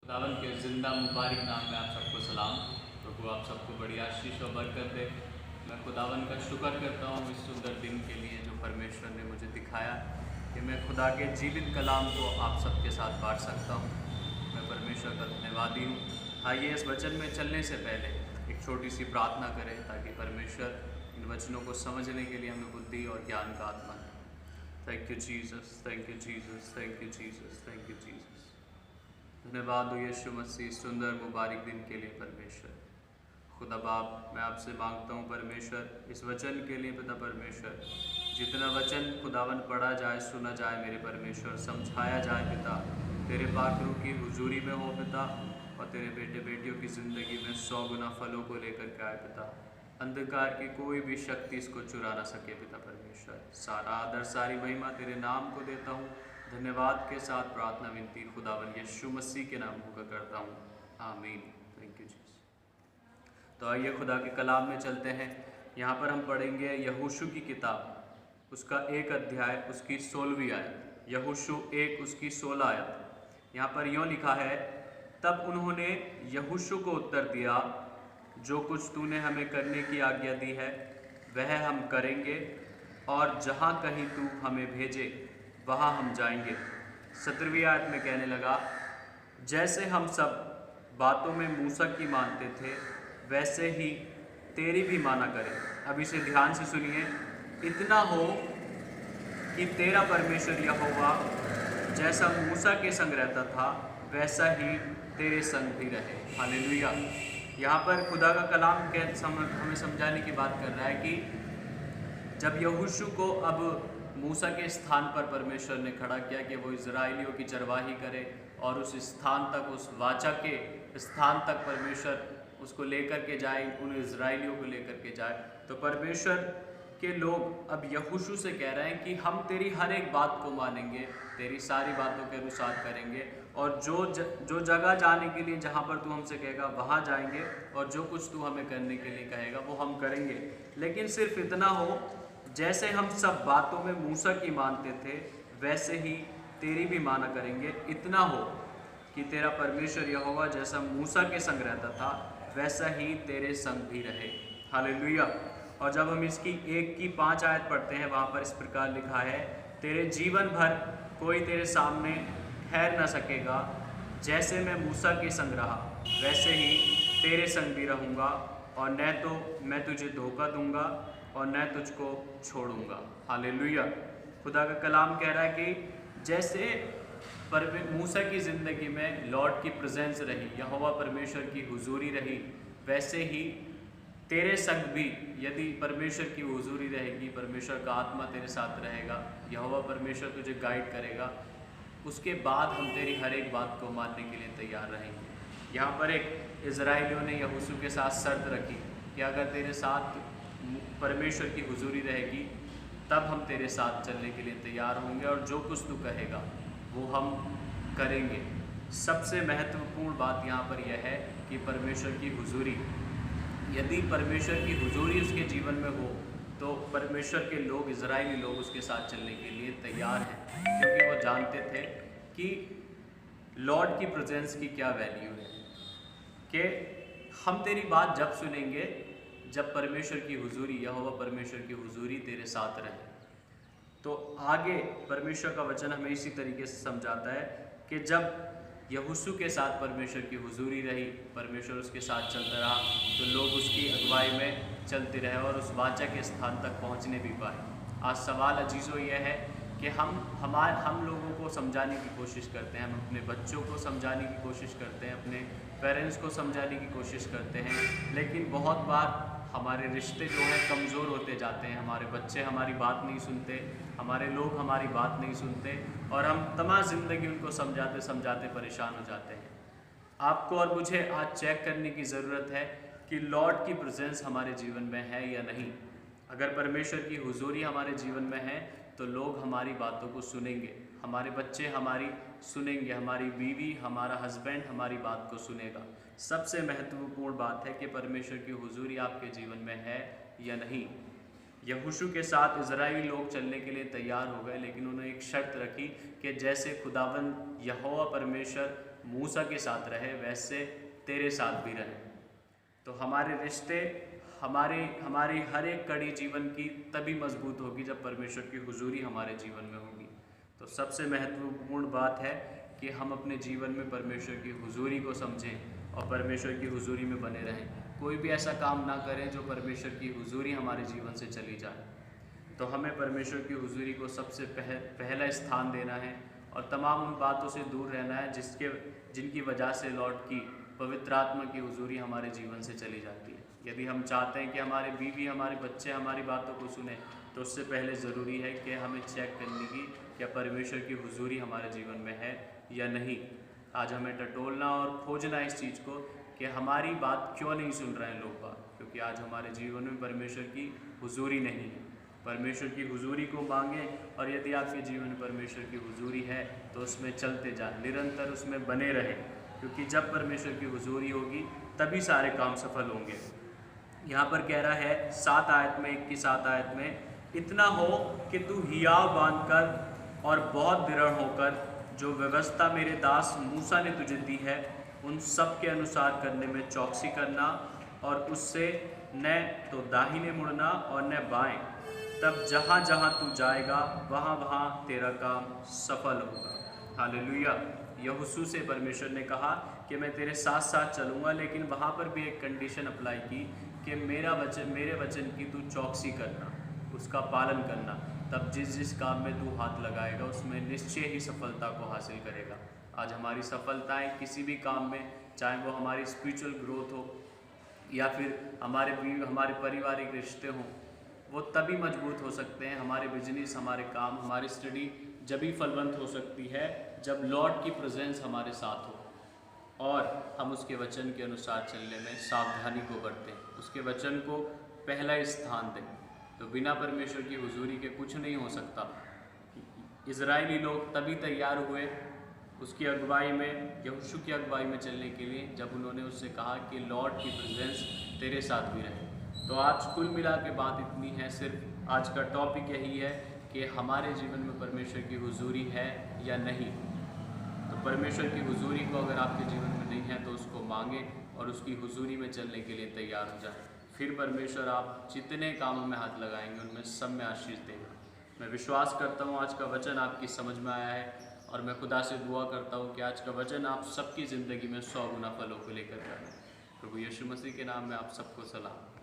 खुदावन के ज़िंदा मुबारक नाम में आप सबको सलाम। प्रभु आप सबको बड़ी आशीष और बरकत दे। मैं खुदावन का शुक्र करता हूँ इस सुंदर दिन के लिए जो परमेश्वर ने मुझे दिखाया कि मैं खुदा के जीवित कलाम को आप सबके साथ बांट सकता हूँ। मैं परमेश्वर का धन्यवादी हूँ। आइए इस वचन में चलने से पहले एक छोटी सी प्रार्थना करें ताकि परमेश्वर इन वचनों को समझने के लिए हमें बुद्धि और ज्ञान का आत्मा दे। Thank you Jesus, thank you Jesus, thank you Jesus, thank you Jesus. धन्यवाद हो यीशु मसीह सुंदर मुबारक दिन के लिए। परमेश्वर खुदा बाप, मैं आपसे मांगता हूँ परमेश्वर इस वचन के लिए। पिता परमेश्वर, जितना वचन खुदावन पढ़ा जाए, सुना जाए मेरे परमेश्वर, समझाया जाए पिता, तेरे पाकरू की हुजूरी में हो पिता, और तेरे बेटे बेटियों की ज़िंदगी में 100 गुना फलों को लेकर के आए पिता। अंधकार की कोई भी शक्ति इसको चुरा ना सके पिता परमेश्वर। सारा आदर सारी महिमा तेरे नाम को देता हूँ। धन्यवाद के साथ प्रार्थना विनती खुदावन यीशु मसीह के नाम होकर करता हूँ, आमीन। Thank you Jesus. तो आइए खुदा के कलाम में चलते हैं। यहाँ पर हम पढ़ेंगे यहोशू की किताब, उसका 1 अध्याय, उसकी 16वीं आयत। यहोशू 1 उसकी 16 आयत। यहाँ पर यूँ लिखा है, तब उन्होंने यहोशू को उत्तर दिया, जो कुछ तूने हमें करने की आज्ञा दी है वह हम करेंगे, और जहाँ कहीं तू हमें भेजे वहाँ हम जाएंगे। 17वीं आयत में कहने लगा, जैसे हम सब बातों में मूसा की मानते थे वैसे ही तेरी भी माना करें। अब इसे ध्यान से सुनिए। इतना हो कि तेरा परमेश्वर यहोवा जैसा मूसा के संग रहता था वैसा ही तेरे संग भी रहे। हालेलुया। यहाँ पर खुदा का कलाम हमें समझाने की बात कर रहा है कि जब यहोशू को अब मूसा के स्थान पर परमेश्वर ने खड़ा किया कि वो इजराइलियों की चरवाही करे, और उस स्थान तक, उस वाचा के स्थान तक परमेश्वर उसको लेकर के जाए, उन इजराइलियों को लेकर के जाए, तो परमेश्वर के लोग अब यहोशू से कह रहे हैं कि हम तेरी हर एक बात को मानेंगे, तेरी सारी बातों के अनुसार करेंगे, और जो जगह जाने के लिए जहाँ पर तू हमसे कहेगा वहाँ जाएंगे, और जो कुछ तू हमें करने के लिए कहेगा वो हम करेंगे। लेकिन सिर्फ इतना हो, जैसे हम सब बातों में मूसा की मानते थे वैसे ही तेरी भी माना करेंगे। इतना हो कि तेरा परमेश्वर यहोवा जैसा मूसा के संग रहता था वैसा ही तेरे संग भी रहे। हालेलुया। और जब हम इसकी 1 की 5 आयत पढ़ते हैं, वहाँ पर इस प्रकार लिखा है, तेरे जीवन भर कोई तेरे सामने ठहर न सकेगा, जैसे मैं मूसा के संग रहा वैसे ही तेरे संग भी रहूँगा, और न तो मैं तुझे धोखा दूंगा और न तुझको छोड़ूंगा। हालेलुया। खुदा का कलाम कह रहा है कि जैसे मूसा की ज़िंदगी में लॉर्ड की प्रेजेंस रही, यहोवा परमेश्वर की हुजूरी रही, वैसे ही तेरे संग भी यदि परमेश्वर की हुजूरी रहेगी, परमेश्वर का आत्मा तेरे साथ रहेगा, यहोवा परमेश्वर तुझे गाइड करेगा, उसके बाद हम तेरी हर एक बात को मानने के लिए तैयार रहेंगे। यहाँ पर एक इजराइलियों ने यहोशू के साथ शर्त रखी कि अगर तेरे साथ परमेश्वर की हुजूरी रहेगी तब हम तेरे साथ चलने के लिए तैयार होंगे, और जो कुछ तू कहेगा वो हम करेंगे। सबसे महत्वपूर्ण बात यहाँ पर यह है कि परमेश्वर की हुजूरी, यदि परमेश्वर की हुजूरी उसके जीवन में हो तो परमेश्वर के लोग, इजराइली लोग उसके साथ चलने के लिए तैयार हैं, क्योंकि वो जानते थे कि लॉर्ड की प्रेजेंस की क्या वैल्यू है, कि हम तेरी बात जब सुनेंगे जब परमेश्वर की हुजूरी, यहोवा परमेश्वर की हुजूरी तेरे साथ रहे। तो आगे परमेश्वर का वचन हमें इसी तरीके से समझाता है कि जब यहोशू के साथ परमेश्वर की हुजूरी रही, परमेश्वर उसके साथ चलता रहा, तो लोग उसकी अगुवाई में चलते रहे और उस वाचा के स्थान तक पहुंचने भी पाए। आज सवाल अजीज़ों यह है कि हम लोगों को समझाने की कोशिश करते हैं, हम अपने बच्चों को समझाने की कोशिश करते हैं, अपने पेरेंट्स को समझाने की कोशिश करते हैं, लेकिन बहुत बार हमारे रिश्ते जो हैं कमज़ोर होते जाते हैं, हमारे बच्चे हमारी बात नहीं सुनते, हमारे लोग हमारी बात नहीं सुनते, और हम तमाम ज़िंदगी उनको समझाते समझाते परेशान हो जाते हैं। आपको और मुझे आज चेक करने की ज़रूरत है कि लॉर्ड की प्रेजेंस हमारे जीवन में है या नहीं। अगर परमेश्वर की हुजूरी हमारे जीवन में है तो लोग हमारी बातों को सुनेंगे, हमारे बच्चे हमारी सुनेंगे, हमारी बीवी, हमारा हस्बैंड हमारी बात को सुनेगा। सबसे महत्वपूर्ण बात है कि परमेश्वर की हुजूरी आपके जीवन में है या नहीं। यहोशू के साथ इजराइली लोग चलने के लिए तैयार हो गए, लेकिन उन्होंने एक शर्त रखी कि जैसे खुदावन यहोवा परमेश्वर मूसा के साथ रहे वैसे तेरे साथ भी रहे। तो हमारे रिश्ते हमारी हर एक कड़ी जीवन की तभी मजबूत होगी जब परमेश्वर की हुजूरी हमारे जीवन में होगी। तो सबसे महत्वपूर्ण बात है कि हम अपने जीवन में परमेश्वर की हुजूरी को समझें और परमेश्वर की हुजूरी में बने रहें। कोई भी ऐसा काम ना करें जो परमेश्वर की हुजूरी हमारे जीवन से चली जाए। तो हमें परमेश्वर की हुजूरी को सबसे पहला स्थान देना है और तमाम उन बातों से दूर रहना है जिनकी वजह से लॉर्ड की पवित्र आत्मा की हुजूरी हमारे जीवन से चली जाती है। यदि हम चाहते हैं कि हमारे बीवी हमारे बच्चे हमारी बातों को सुने, तो उससे पहले ज़रूरी है कि हमें चेक करने की क्या परमेश्वर की हुजूरी हमारे जीवन में है या नहीं। आज हमें टटोलना और खोजना इस चीज़ को कि हमारी बात क्यों नहीं सुन रहे हैं लोग बात, क्योंकि आज हमारे जीवन में परमेश्वर की हुजूरी नहीं है। परमेश्वर की हुजूरी को मांगें और यदि आपके जीवन में परमेश्वर की हुजूरी है तो उसमें चलते जाएं, निरंतर उसमें बने रहें, क्योंकि जब परमेश्वर की हुजूरी होगी तभी सारे काम सफल होंगे। यहाँ पर कह रहा है 7 आयत में, इतना हो कि तू हियाव बांधकर और बहुत दृढ़ होकर जो व्यवस्था मेरे दास मूसा ने तुझे दी है उन सब के अनुसार करने में चौकसी करना और उससे न तो दाहिने मुड़ना और न बाएं, तब जहाँ जहाँ तू जाएगा वहाँ वहाँ तेरा काम सफल होगा। हालेलुया। यहोशू से परमेश्वर ने कहा कि मैं तेरे साथ साथ चलूँगा, लेकिन वहाँ पर भी एक कंडीशन अप्लाई की कि मेरे वचन की तू चौकसी करना, उसका पालन करना, तब जिस काम में तू हाथ लगाएगा उसमें निश्चय ही सफलता को हासिल करेगा। आज हमारी सफलताएं किसी भी काम में, चाहे वो हमारी स्पिरिचुअल ग्रोथ हो या फिर हमारे पारिवारिक रिश्ते हों, वो तभी मजबूत हो सकते हैं। हमारे बिजनेस, हमारे काम, हमारी स्टडी जब भी फलवंत हो सकती है जब लॉर्ड की प्रेजेंस हमारे साथ हो और हम उसके वचन के अनुसार चलने में सावधानी को बरतें, उसके वचन को पहला स्थान दें। तो बिना परमेश्वर की हुजूरी के कुछ नहीं हो सकता। इजरायली लोग तभी तैयार हुए उसकी अगुवाई में, यहोशू की अगुवाई में चलने के लिए जब उन्होंने उससे कहा कि लॉर्ड की प्रेजेंस तेरे साथ भी रहे। तो आज कुल मिला के बात इतनी है, सिर्फ आज का टॉपिक यही है कि हमारे जीवन में परमेश्वर की हुजूरी है या नहीं। तो परमेश्वर की हुजूरी को अगर आपके जीवन में नहीं है तो उसको मांगें और उसकी हुजूरी में चलने के लिए तैयार हो जाए। फिर परमेश्वर आप जितने कामों में हाथ लगाएंगे उनमें सब में आशीष देगा। मैं विश्वास करता हूँ आज का वचन आपकी समझ में आया है और मैं खुदा से दुआ करता हूँ कि आज का वचन आप सबकी ज़िंदगी में 100 गुना फलों को लेकर जाए। प्रभु यीशु मसीह के नाम में आप सबको सलाम।